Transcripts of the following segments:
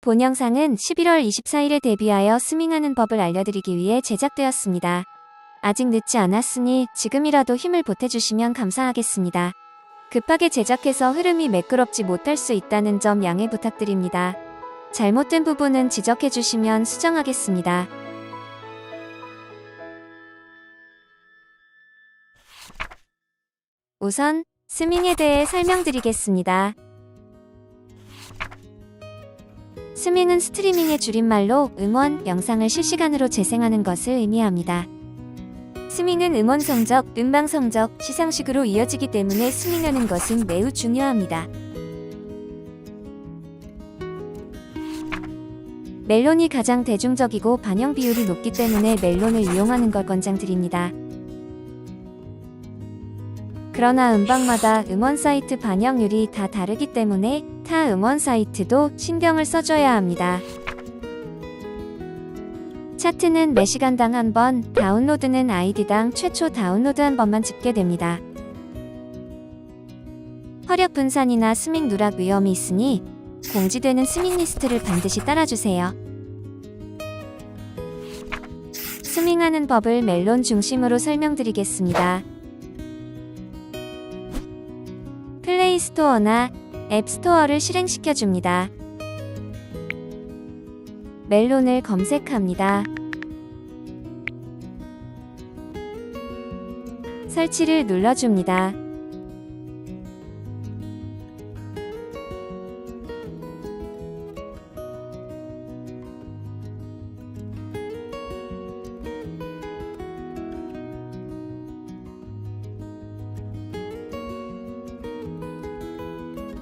본 영상은 11월 24일에 데뷔하여 스밍하는 법을 알려드리기 위해 제작되었습니다. 아직 늦지 않았으니 지금이라도 힘을 보태주시면 감사하겠습니다. 급하게 제작해서 흐름이 매끄럽지 못할 수 있다는 점 양해 부탁드립니다. 잘못된 부분은 지적해주시면 수정하겠습니다. 우선 스밍에 대해 설명드리겠습니다. 스밍은 스트리밍의 줄임말로 음원, 영상을 실시간으로 재생하는 것을 의미합니다. 스밍은 음원 성적, 음방 성적, 시상식으로 이어지기 때문에 스밍하는 것은 매우 중요합니다. 멜론이 가장 대중적이고 반영 비율이 높기 때문에 멜론을 이용하는 걸 권장드립니다. 그러나 음방마다 음원 사이트 반영률이 다 다르기 때문에 타 음원 사이트도 신경을 써줘야 합니다. 차트는 매 시간당 한 번, 다운로드는 아이디당 최초 다운로드 한 번만 집계됩니다. 화력 분산이나 스밍 누락 위험이 있으니 공지되는 스밍 리스트를 반드시 따라주세요. 스밍하는 법을 멜론 중심으로 설명드리겠습니다. 플레이스토어나 앱스토어를 실행시켜줍니다. 멜론을 검색합니다. 설치를 눌러줍니다.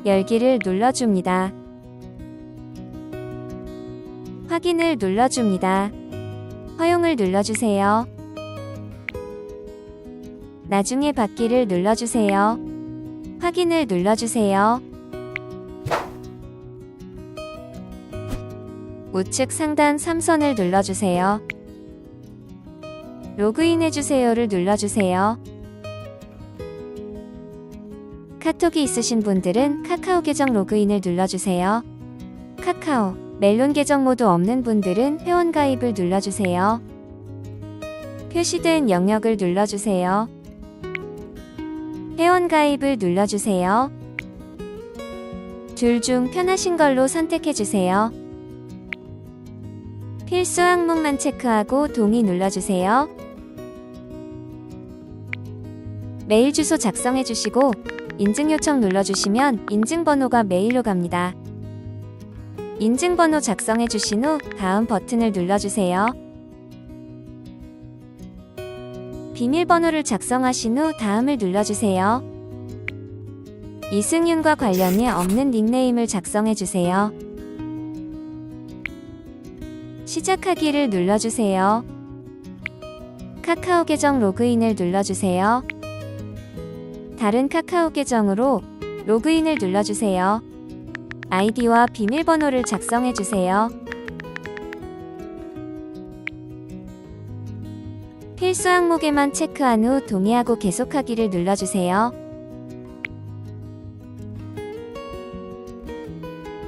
열기를 눌러줍니다. 확인을 눌러줍니다. 허용을 눌러주세요. 나중에 받기를 눌러주세요. 확인을 눌러주세요. 우측 상단 3선을 눌러주세요. 로그인해주세요를 눌러주세요. 카톡이 있으신 분들은 카카오 계정 로그인을 눌러주세요. 카카오, 멜론 계정 모두 없는 분들은 회원가입을 눌러주세요. 표시된 영역을 눌러주세요. 회원가입을 눌러주세요. 둘 중 편하신 걸로 선택해주세요. 필수 항목만 체크하고 동의 눌러주세요. 메일 주소 작성해주시고 인증 요청 눌러주시면 인증번호가 메일로 갑니다. 인증번호 작성해주신 후 다음 버튼을 눌러주세요. 비밀번호를 작성하신 후 다음을 눌러주세요. 이승윤과 관련이 없는 닉네임을 작성해주세요. 시작하기를 눌러주세요. 카카오 계정 로그인을 눌러주세요. 다른 카카오 계정으로 로그인을 눌러주세요. 아이디와 비밀번호를 작성해주세요. 필수 항목에만 체크한 후 동의하고 계속하기를 눌러주세요.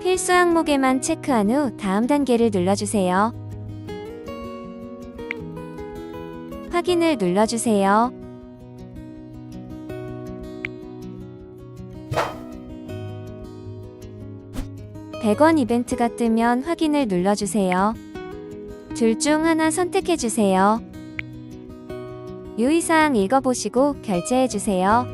필수 항목에만 체크한 후 다음 단계를 눌러주세요. 확인을 눌러주세요. (100원) 이벤트가 뜨면 확인을 눌러주세요. 둘 중 하나 선택해주세요. 유의사항 읽어보시고 결제해주세요.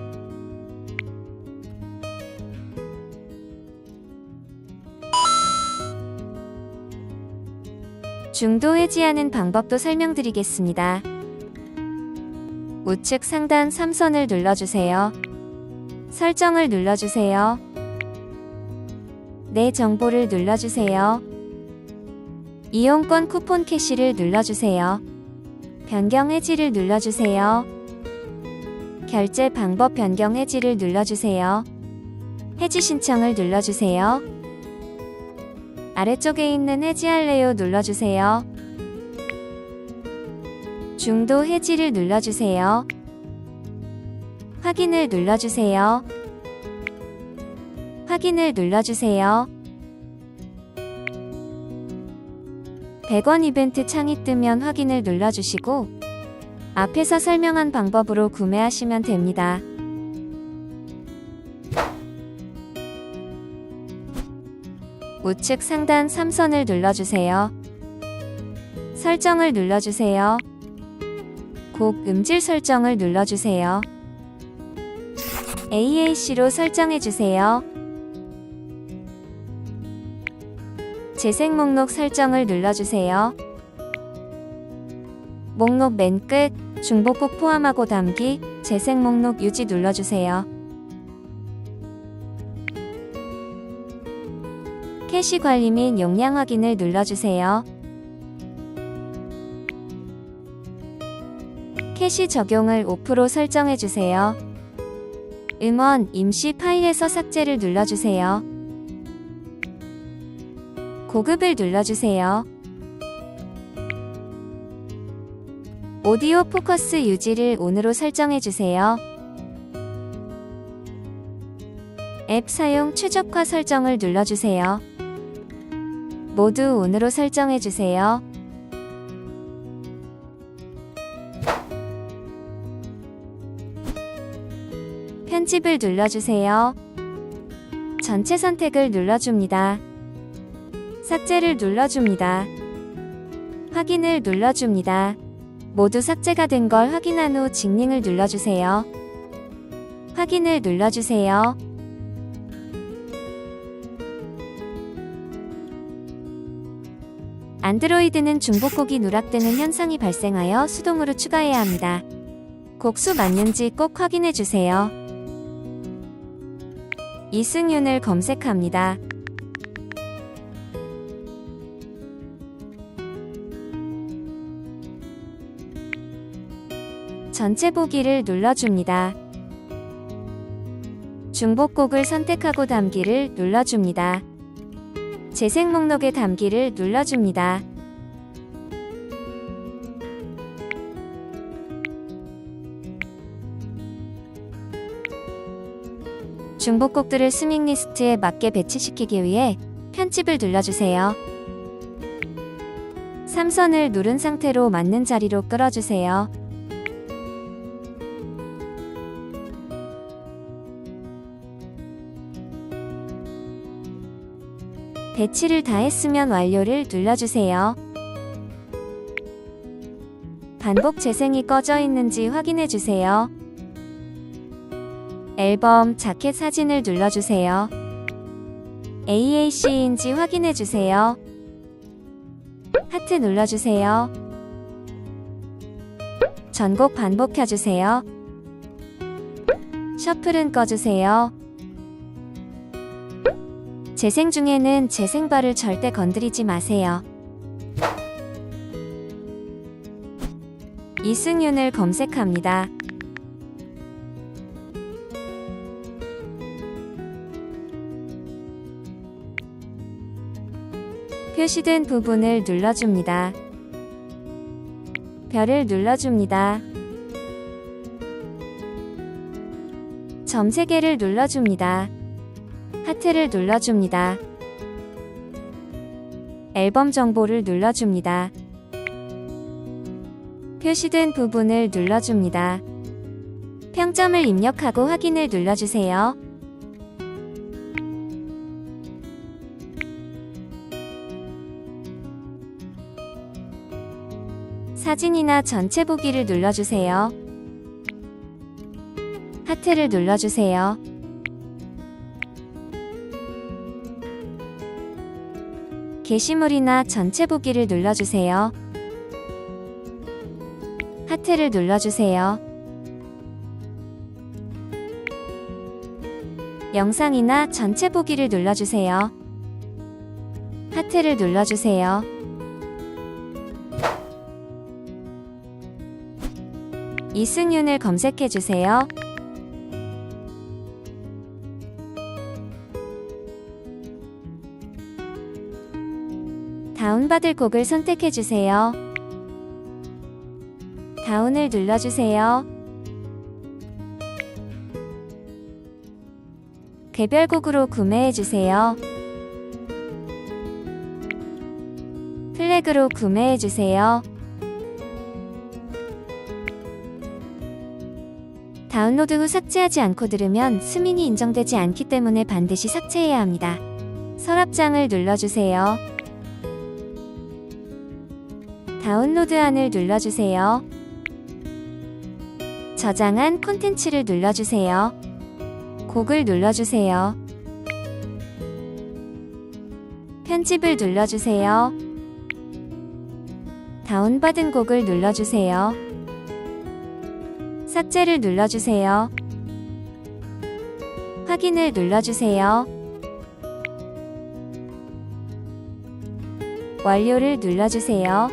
중도 해지하는 방법도 설명드리겠습니다. 우측 상단 3선을 눌러주세요. 설정을 눌러주세요. 내 정보를 눌러주세요. 이용권 쿠폰 캐시를 눌러주세요. 변경 해지를 눌러주세요. 결제 방법 변경 해지를 눌러주세요. 해지 신청을 눌러주세요. 아래쪽에 있는 해지할래요 눌러주세요. 중도 해지를 눌러주세요. 확인을 눌러주세요. 확인을 눌러주세요. 100원 이벤트 창이 뜨면 확인을 눌러주시고 앞에서 설명한 방법으로 구매하시면 됩니다. 우측 상단 3선을 눌러주세요. 설정을 눌러주세요. 곡 음질 설정을 눌러주세요. AAC로 설정해주세요. 재생 목록 설정을 눌러주세요. 목록 맨 끝 중복곡 포함하고 담기 재생 목록 유지 눌러주세요. 캐시 관리 및 용량 확인을 눌러주세요. 캐시 적용을 5% 설정해주세요. 음원 임시 파일에서 삭제를 눌러주세요. 고급을 눌러주세요. 오디오 포커스 유지를 ON으로 설정해주세요. 앱 사용 최적화 설정을 눌러주세요. 모두 ON으로 설정해주세요. 편집을 눌러주세요. 전체 선택을 눌러줍니다. 삭제를 눌러줍니다. 확인을 눌러줍니다. 모두 삭제가 된 걸 확인한 후 직링을 눌러주세요. 확인을 눌러주세요. 안드로이드는 중복곡이 누락되는 현상이 발생하여 수동으로 추가해야 합니다. 곡수 맞는지 꼭 확인해주세요. 이승윤을 검색합니다. 전체 보기를 눌러줍니다. 중복곡을 선택하고 담기를 눌러줍니다. 재생 목록에 담기를 눌러줍니다. 중복곡들을 스밍 리스트에 맞게 배치시키기 위해 편집을 눌러주세요. 3선을 누른 상태로 맞는 자리로 끌어주세요. 배치를 다 했으면 완료를 눌러주세요. 반복 재생이 꺼져 있는지 확인해주세요. 앨범 자켓 사진을 눌러주세요. AAC인지 확인해주세요. 하트 눌러주세요. 전곡 반복해주세요. 셔플은 꺼주세요. 재생 중에는 재생바를 절대 건드리지 마세요. 이승윤을 검색합니다. 표시된 부분을 눌러줍니다. 별을 눌러줍니다. 점 3개를 눌러줍니다. 하트를 눌러줍니다. 앨범 정보를 눌러줍니다. 표시된 부분을 눌러줍니다. 평점을 입력하고 확인을 눌러주세요. 사진이나 전체 보기를 눌러주세요. 하트를 눌러주세요. 게시물이나 전체 보기를 눌러주세요. 하트를 눌러주세요. 영상이나 전체 보기를 눌러주세요. 하트를 눌러주세요. 이승윤을 검색해주세요. 다운받을 곡을 선택해주세요. 다운을 눌러주세요. 개별곡으로 구매해주세요. 플래그로 구매해주세요. 다운로드 후 삭제하지 않고 들으면 스밍이 인정되지 않기 때문에 반드시 삭제해야 합니다. 서랍장을 눌러주세요. 다운로드안을 눌러주세요. 저장한 콘텐츠를 눌러주세요. 곡을 눌러주세요. 편집을 눌러주세요. 다운받은 곡을 눌러주세요. 삭제를 눌러주세요. 확인을 눌러주세요. 완료를 눌러주세요.